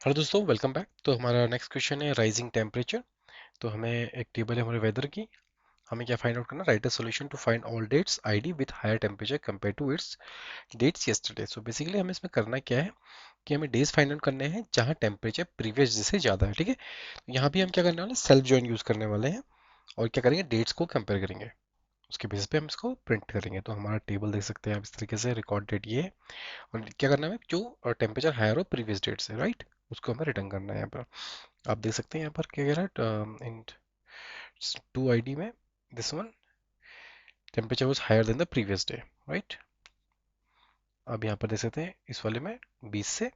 Hello दोस्तों, welcome back. तो हमारा नेक्स्ट क्वेश्चन है राइजिंग टेम्परेचर। तो हमें एक टेबल है हमारे वेदर की। हमें क्या फाइंड आउट करना, write a solution to find all dates ID with higher temperature compare to its dates yesterday. So basically हमें इसमें करना क्या है कि हमें डेज फाइंड आउट करने हैं जहाँ टेम्परेचर प्रीवियस डे से ज़्यादा है। ठीक है, तो यहाँ भी हम क्या करने वाले हैं, सेल्फ जॉइन यूज़ करने वाले हैं और क्या करेंगे, डेट्स को कंपेयर करेंगे। उसके बेसिस पे हम इसको प्रिंट करेंगे। तो हमारा टेबल देख सकते हैं आप इस तरीके से, रिकॉर्ड डेट ये है और क्या करना है, जो टेम्परेचर हायर हो प्रीवियस डेट से, राइट, उसको हमें रिटर्न करना है यहाँ पर। आप देख सकते हैं यहाँ पर क्या कह रहा है, इन टू आईडी में this one temperature was higher than the previous day, right. अब यहाँ पर देख सकते हैं इस वाले में 20 से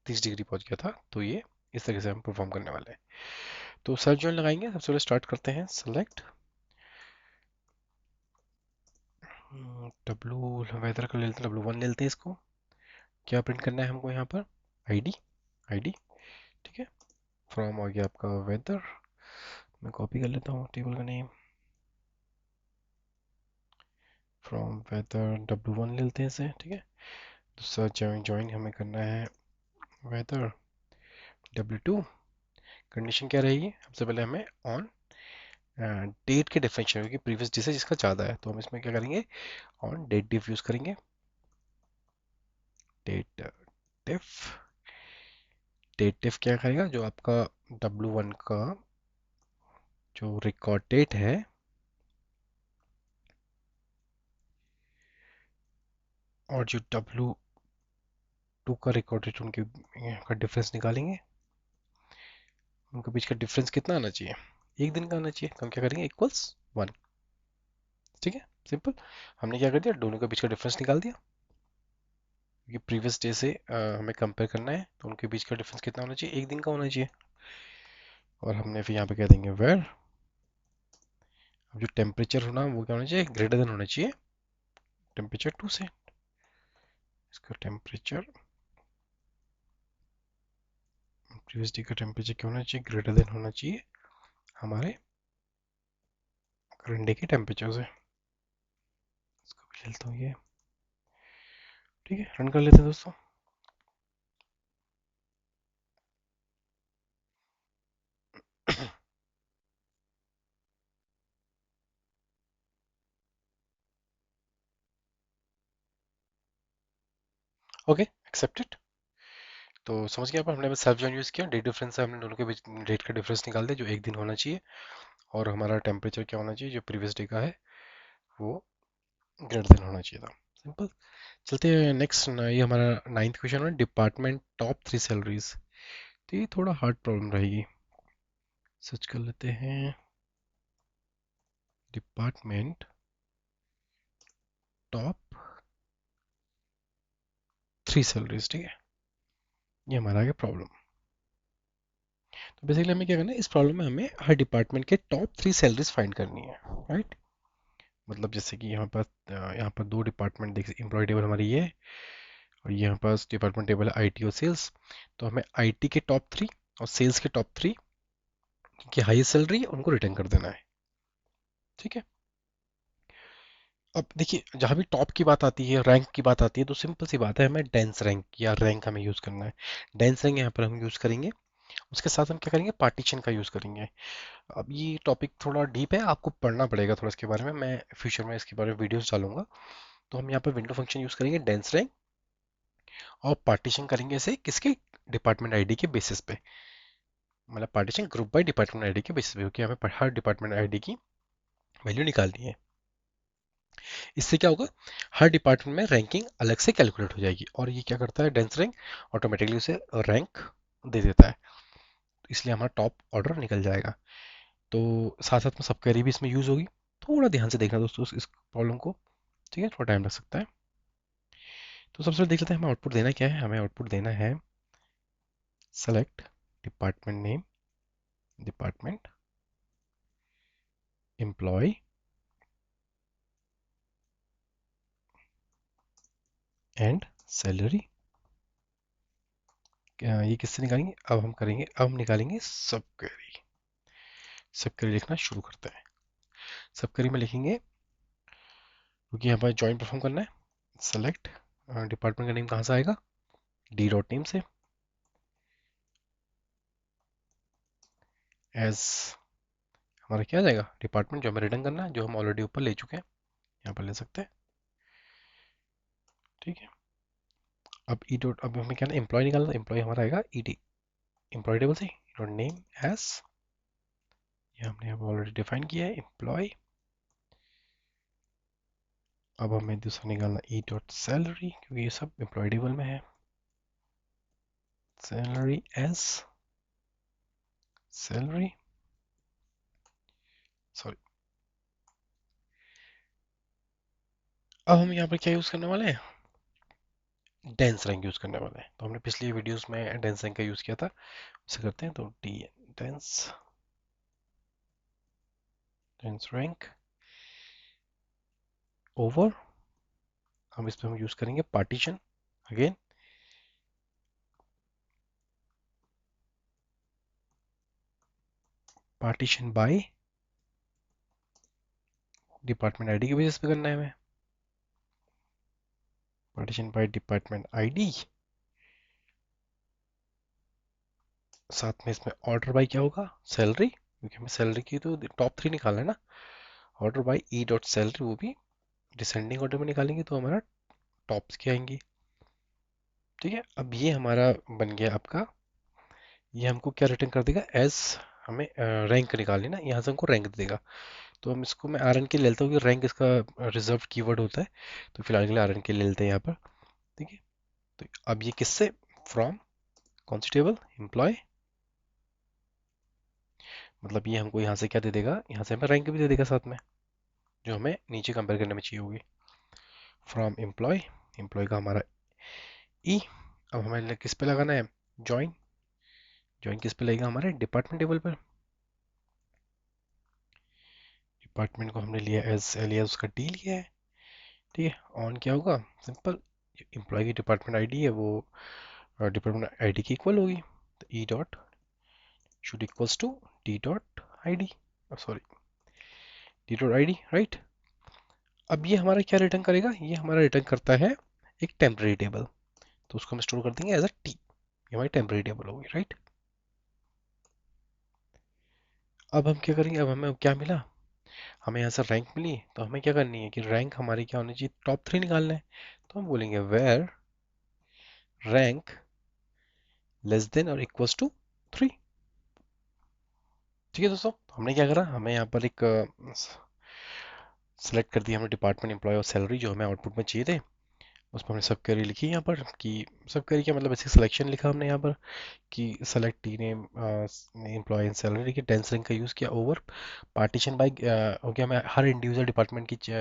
30 डिग्री पहुंच गया था। तो ये इस तरीके से हम परफॉर्म करने वाले हैं। तो सर्च जॉइन लगाएंगे। सबसे पहले स्टार्ट करते हैं, सेलेक्ट डब्लू वेदर का ले लेते हैं, W1 ले लेते हैं इसको। क्या प्रिंट करना है हमको यहाँ पर, आईडी, आईडी, ठीक है। फ्रॉम आ गया आपका वेदर, मैं कॉपी कर लेता हूँ टेबल का नेम। फ्रॉम वेदर W1 ले लेते हैं इसे, ठीक है। दूसरा जॉइन जॉइन हमें करना है वेदर W2। कंडीशन क्या रहेगी, सबसे पहले हमें ऑन डेट के डिफरेंशियल, क्योंकि प्रीवियस डे से जिसका ज़्यादा है, तो हम इसमें क्या करेंगे, ऑन डेट डिफ यूज़ करेंगे। डेट डिफ, डेट डिफ क्या करेगा, जो आपका W1 का जो रिकॉर्ड डेट है और जो W2 का रिकॉर्ड डेट, उनके का डिफरेंस निकालेंगे। उनके बीच का डिफरेंस कितना आना चाहिए, एक दिन का आना चाहिए। तो हम क्या करेंगे, इक्वल्स 1, ठीक है, सिंपल। हमने क्या कर दिया, दोनों के बीच का डिफरेंस निकाल दिया। क्योंकि प्रीवियस डे से हमें कंपेयर करना है, तो उनके बीच का डिफरेंस कितना होना चाहिए, एक दिन का होना चाहिए। और हमने फिर यहाँ पे कह देंगे वेर, अब जो टेम्परेचर होना वो क्या होना चाहिए, ग्रेटर देन होना चाहिए टेम्परेचर 2 से। इसका टेम्परेचर, प्रीवियस डे का टेम्परेचर क्या होना चाहिए, ग्रेटर देन होना चाहिए हमारे करंट डे के टेम्परेचर से। इसको भी खेलता हूँ ये, ठीक है, रन कर लेते हैं दोस्तों। Okay, accepted. तो समझ गया, पर हमने बस सेल्फ जॉइन यूज़ किया, डेट डिफरेंस से हमने दोनों के बीच डेट का डिफरेंस निकाल दिया, जो एक दिन होना चाहिए। और हमारा टेम्परेचर क्या होना चाहिए, जो प्रीवियस डे का है वो ग्रेटर देन होना चाहिए था, सिंपल। चलते हैं नेक्स्ट। ये हमारा नाइन्थ क्वेश्चन है, डिपार्टमेंट टॉप 3 सैलरीज। तो ये थोड़ा हार्ड प्रॉब्लम रहेगी, सर्च कर लेते हैं, डिपार्टमेंट टॉप 3 सैलरीज, ठीक है। ये हमारा आगे प्रॉब्लम। तो बेसिकली हमें क्या करना है, इस प्रॉब्लम में हमें हर डिपार्टमेंट के टॉप 3 सैलरीज फाइंड करनी है, राइट। मतलब जैसे कि यहाँ पर दो डिपार्टमेंट देख, एम्प्लॉय टेबल हमारी ये है और यहाँ पास डिपार्टमेंट टेबल है आईटी और सेल्स। तो हमें आईटी के टॉप 3 और सेल्स के टॉप 3 की हाईएस्ट सैलरी है उनको रिटर्न कर देना है, ठीक है। अब देखिए, जहाँ भी टॉप की बात आती है, रैंक की बात आती है, तो सिंपल सी बात है, हमें डेंस रैंक या रैंक हमें यूज़ करना है। डेंस रैंक यहाँ पर हम यूज़ करेंगे। उसके साथ हम क्या करेंगे, पार्टीशन का यूज़ करेंगे। अब ये टॉपिक थोड़ा डीप है, आपको पढ़ना पड़ेगा थोड़ा इसके बारे में, मैं फ्यूचर में इसके बारे में वीडियोस डालूंगा। तो हम यहाँ पर विंडो फंक्शन यूज़ करेंगे, डेंस रैंक, और पार्टीशन करेंगे इसे किसके, डिपार्टमेंट आईडी के बेसिस पे। मतलब partition group by department ID के बेसिस पे, क्योंकि हमें हर डिपार्टमेंट आईडी की वैल्यू निकालनी है। इससे क्या होगा, हर डिपार्टमेंट में रैंकिंग अलग से कैलकुलेट हो जाएगी। और ये क्या करता है, डेंस रैंक ऑटोमेटिकली उसे रैंक दे देता है, इसलिए हमारा टॉप ऑर्डर निकल जाएगा। तो साथ साथ में सब क्वेरी भी इसमें यूज़ होगी। थोड़ा ध्यान से देखना दोस्तों इस प्रॉब्लम को, ठीक है, थोड़ा टाइम लग सकता है। तो सबसे पहले देख लेते हैं हमें आउटपुट देना क्या है। हमें आउटपुट देना है, select department name, department employee and salary. ये किससे निकालेंगे, अब हम निकालेंगे सब क्वेरी। सब क्वेरी लिखना शुरू करते हैं। सब क्वेरी में लिखेंगे, क्योंकि यहाँ पर ज्वाइन परफॉर्म करना है, सेलेक्ट डिपार्टमेंट का नेम कहाँ से आएगा, डी डॉट नेम से। एज हमारा क्या आ जाएगा, डिपार्टमेंट जो हमें रिटर्न करना है, जो हम ऑलरेडी ऊपर ले चुके हैं, यहाँ पर ले सकते हैं। ठीक है, अब ई डॉट, अब हमें क्या ना एम्प्लॉय निकालना, एम्प्लॉय हमारा आएगा ई डी, एम्प्लॉय टेबल से डॉट नेम एज, ये हमने अब ऑलरेडी डिफाइन किया है एम्प्लॉय। अब हमें दूसरा निकालना ई डॉट सैलरी, क्योंकि ये सब एम्प्लॉय टेबल में है, सैलरी एज सैलरी, सॉरी। अब हम यहाँ पर क्या यूज़ करने वाले हैं, डेंस रैंक यूज़ करने वाले हैं। तो हमने पिछली वीडियोस में डेंस रैंक का यूज़ किया था, उसे करते हैं। तो D dense dense rank over, हम इस पे हम यूज़ करेंगे partition again, partition by department ID के बेसिस पे करना है हमें, पार्टीशन बाय डिपार्टमेंट आईडी। साथ में इसमें ऑर्डर बाय क्या होगा, सैलरी, क्योंकि हमें सैलरी की तो टॉप 3 निकालना है ना। Order by E dot salary, वो भी डिसेंडिंग ऑर्डर में निकालेंगे तो हमारा टॉप्स की आएंगी। ठीक है, अब ये हमारा बन गया आपका, ये हमको क्या रिटर्न कर देगा एज, हमें रैंक निकालनी ना, यहाँ से हमको रैंक देगा। तो हम इसको, मैं आर एन के ले लेता हूँ कि रैंक इसका रिजर्व कीवर्ड होता है, तो फिलहाल के लिए आर एन के ले लेते हैं यहाँ पर। ठीक है, तो अब ये किससे, फ्रॉम कौन सी टेबल, एम्प्लॉय, मतलब ये हमको यहाँ से क्या दे देगा, यहाँ से हमें रैंक भी दे देगा साथ में, जो हमें नीचे कंपेयर करने में चाहिए होगी। फ्रॉम एम्प्लॉय, एम्प्लॉय का हमारा ई, अब हमें किस पे लगाना है, ज्वाइन, ज्वाइन किस पे लगेगा, हमारे डिपार्टमेंट टेबल पर। डिपार्टमेंट को हमने लिया एज एलियास, उसका डी लिया है। ठीक है, ऑन क्या होगा, सिंपल, एम्प्लॉय की डिपार्टमेंट आईडी है वो डिपार्टमेंट आईडी की इक्वल होगी, तो E dot should equals to D dot ID, sorry D dot ID, right. अब ये हमारा क्या रिटर्न करेगा, ये हमारा रिटर्न करता है एक टेम्परेरी टेबल, तो उसको हम स्टोर कर देंगे एज अ टी, ये हमारी टेम्परेरी टेबल होगी, राइट। अब हम क्या करेंगे, अब हमें क्या मिला, हमें यहाँ से रैंक मिली, तो हमें क्या करनी है कि रैंक हमारी क्या होनी चाहिए, टॉप 3 निकालना है। तो हम बोलेंगे वेयर रैंक लेस देन और इक्वल्स टू 3। ठीक है दोस्तों, तो हमने क्या करा, हमें यहाँ पर एक सेलेक्ट कर दिया हमने डिपार्टमेंट एम्प्लॉय और सैलरी, जो हमें आउटपुट में चाहिए थे। उस पर हमने सब क्वेरी लिखी यहाँ पर, कि सब क्वेरी क्या मतलब बेसिक सिलेक्शन लिखा हमने यहाँ पर, कि select T name employee and salary की टेंस रैंक का यूज़ किया ओवर पार्टीशन बाय, हो गया, हमें हर इंडिविजुअल डिपार्टमेंट की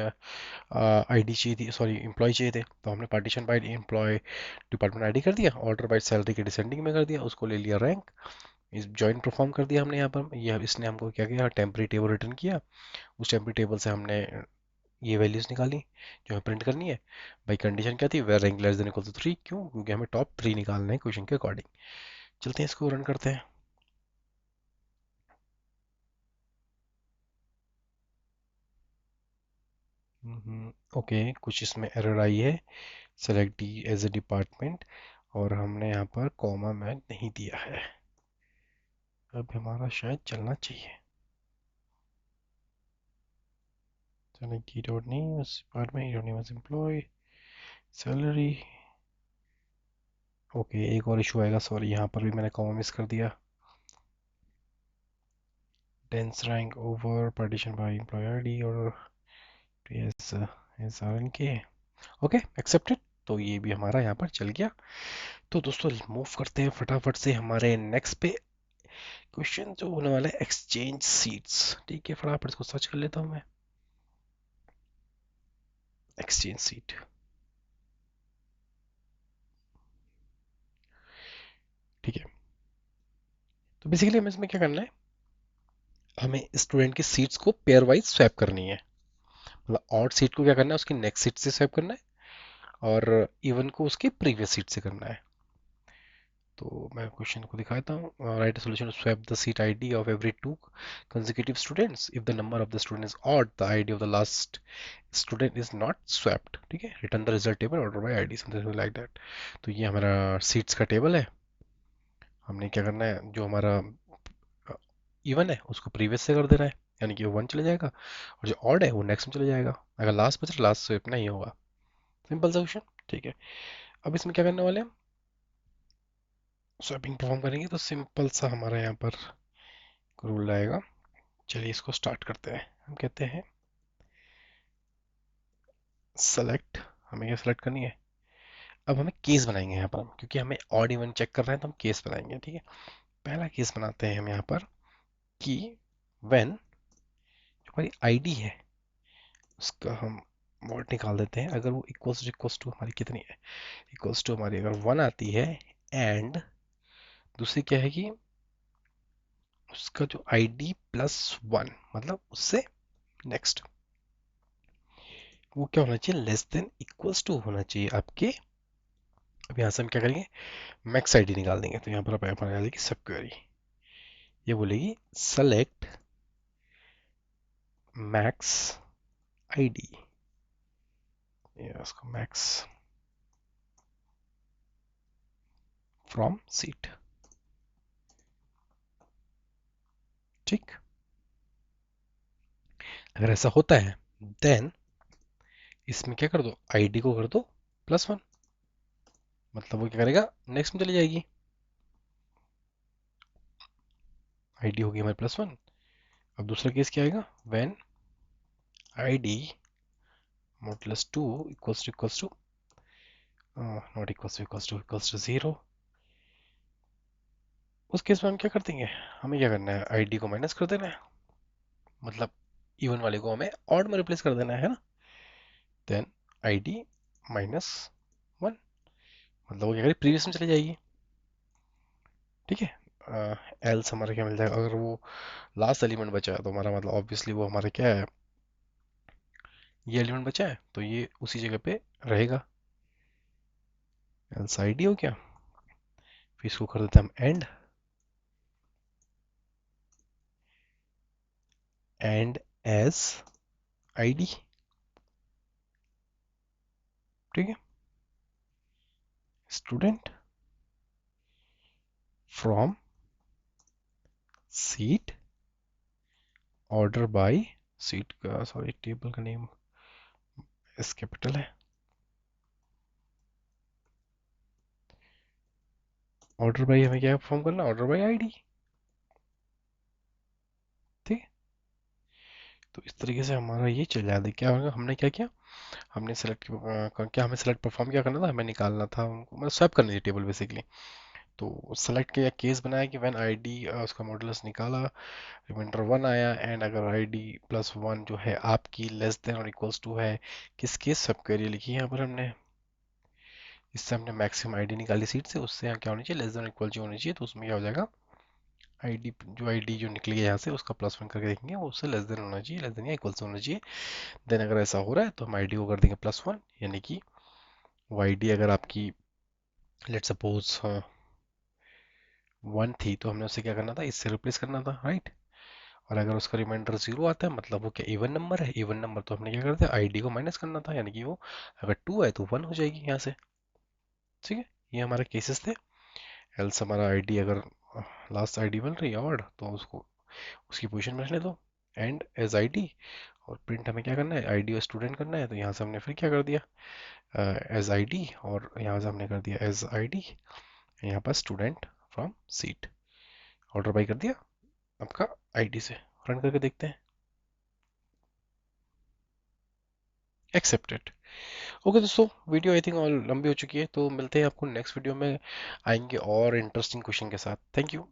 आईडी चाहिए थी, सॉरी एम्प्लॉय चाहिए थे, तो हमने partition by employee department ID कर दिया, ऑर्डर बाय सैलरी के डिसेंडिंग में कर दिया, उसको ले लिया रैंक, इस जॉइन परफॉर्म कर दिया हमने यहाँ पर। यह इसने हमको क्या किया, टेम्परेरी टेबल रिटर्न किया, उस टेम्परेरी टेबल से हमने ये वैल्यूज निकाली जो हमें प्रिंट करनी है। भाई कंडीशन क्या थी, where rank less than equal to 3, क्यों, क्योंकि हमें टॉप 3 निकालना है क्वेश्चन के अकॉर्डिंग। चलते हैं इसको रन करते हैं। ओके, कुछ इसमें एरर आई है, select D as A department, और हमने यहाँ पर कॉमा में नहीं दिया है, अब हमारा शायद चलना चाहिए। Select d dot name department dot name employ salary. Okay, एक और इशू आएगा, सॉरी यहाँ पर भी मैंने कॉमा मिस कर दिया, dense rank over partition by employ ID और S S R N K, okay accepted. तो ये भी हमारा यहाँ पर चल गया। तो दोस्तों मूव करते हैं फटाफट से हमारे नेक्स्ट पे, क्वेश्चन जो होने वाला है एक्सचेंज सीट्स। ठीक है, फटाफट इसको सर्च कर लेता हूँ मैं, एक्सचेंज सीट। ठीक है, तो बेसिकली हमें इसमें क्या करना है, हमें स्टूडेंट की सीट्स को पेयर वाइज स्वैप करनी है, मतलब ऑड सीट को क्या करना है, उसकी नेक्स्ट सीट से स्वैप करना है, और इवन को उसके प्रीवियस सीट से करना है। तो मैं क्वेश्चन को दिखाता हूँ, right solution swap the seat ID of every two consecutive students if the number of the student is odd the id of the last student is not swapped। ठीक है, return the result table order by ID, something like that. तो ये हमारा seats का table है, हमने क्या करना है, जो हमारा इवन है उसको प्रीवियस से कर देना है, यानी कि वो वन चले जाएगा, और जो ऑड है वो नेक्स्ट में चले जाएगा, अगर लास्ट बचे लास्ट स्विप नहीं होगा। Simple solution. ठीक है, अब इसमें क्या करने वाले हैं, स्वैपिंग परफॉर्म करेंगे, तो सिंपल सा हमारा यहाँ पर रूल आएगा। चलिए इसको स्टार्ट करते हैं। हम कहते हैं सेलेक्ट, हमें क्या सेलेक्ट करनी है, अब हमें केस बनाएंगे यहाँ पर हम, क्योंकि हमें ऑड इवन चेक कर रहे हैं तो हम केस बनाएंगे। ठीक है, पहला केस बनाते हैं हम यहाँ पर कि व्हेन जो हमारी आईडी है उसका हम वॉट निकाल देते हैं, अगर वो इक्वल्स टू हमारी कितनी है, इक्वल्स टू हमारी अगर वन आती है, एंड दूसरी क्या है कि उसका जो आईडी प्लस वन, मतलब उससे नेक्स्ट, वो क्या होना चाहिए, लेस देन इक्वल्स टू होना चाहिए आपके। अब यहाँ से हम क्या करेंगे, मैक्स आईडी निकाल देंगे, तो यहाँ पर आप निकाल देंगे सब क्वेरी, ये बोलेगी सेलेक्ट मैक्स आईडी, इसको मैक्स फ्रॉम सीट। ठीक, अगर ऐसा होता है देन इसमें क्या कर दो, आईडी को कर दो प्लस वन, मतलब वो क्या करेगा, नेक्स्ट में चली जाएगी, आईडी होगी हमारे प्लस वन। अब दूसरा केस क्या आएगा, when ID modulus two equals to not equals to zero, उस केस में हम क्या कर देंगे, हमें क्या करना है, आईडी को माइनस कर देना है, मतलब इवन वाले को हमें ऑड में रिप्लेस कर देना है ना, देन आईडी माइनस वन, मतलब वो क्या करेगी, प्रीवियस में चली जाएगी। ठीक है, एल्स हमारा क्या मिल जाएगा, अगर वो लास्ट एलिमेंट बचा है तो हमारा मतलब ऑब्वियसली वो हमारा क्या है, ये एलिमेंट बचा है तो ये उसी जगह पे रहेगा, एल्स आईडी हो गया। फिर इसको कर देते हैं हम एंड एज आईडी। ठीक है, student from seat order by, seat का सॉरी टेबल का नेम एस कैपिटल है, ऑर्डर बाय हमें क्या परफॉर्म करना, ऑर्डर बाय आईडी। ठीक है, तो इस तरीके से हमारा ये चल जाएगा। क्या होगा, हमने क्या किया, हमने सेलेक्ट क्या, हमें सेलेक्ट परफॉर्म क्या करना था, हमें निकालना था उनको, मतलब स्वैप करनी थी टेबल बेसिकली। तो सेलेक्ट किया, केस बनाया कि व्हेन आईडी, उसका मॉडुलस निकाला, रिमाइंडर वन आया, एंड अगर आईडी प्लस वन जो है आपकी लेस देन और इक्वल्स टू है, किस केस सब क्वेरी लिखी है यहाँ पर हमने, इससे हमने मैक्सिमम आईडी निकाली सीट से, उससे यहाँ क्या होनी चाहिए, लेस देन इक्वल टू होनी चाहिए, तो उसमें क्या हो जाएगा, आईडी जो आईडी जो निकली है यहाँ से उसका प्लस वन करके देखेंगे, वो उससे लेस देन होना चाहिए, लेस देन या इक्वल होना चाहिए। देन अगर ऐसा हो रहा है तो हम आईडी को कर देंगे प्लस वन, यानी कि वो आईडी अगर आपकी लेट सपोज वन थी तो हमने उसे क्या करना था, इससे रिप्लेस करना था, राइट। और अगर उसका रिमाइंडर जीरो आता है मतलब वो क्या इवन नंबर है, इवन नंबर तो हमने क्या करते हैं, आईडी को माइनस करना था, यानी कि वो अगर टू है तो वन हो जाएगी यहाँ से। ठीक है, ये हमारे केसेस थे। एल्स हमारा आईडी अगर लास्ट आईडी बन रही है ऑड, तो उसको उसकी पोजीशन में रखने दो, एंड एज आईडी, और प्रिंट हमें क्या करना है, आईडी और स्टूडेंट करना है, तो यहाँ से हमने फिर क्या कर दिया, एज आईडी, और यहाँ से हमने कर दिया एज आईडी, यहाँ पर student from seat, order by कर दिया आपका आईडी से। रन करके देखते हैं, एक्सेप्टेड। ओके दोस्तों, वीडियो आई थिंक और लंबी हो चुकी है, तो मिलते हैं आपको नेक्स्ट वीडियो में, आएंगे और इंटरेस्टिंग क्वेश्चन के साथ। Thank you.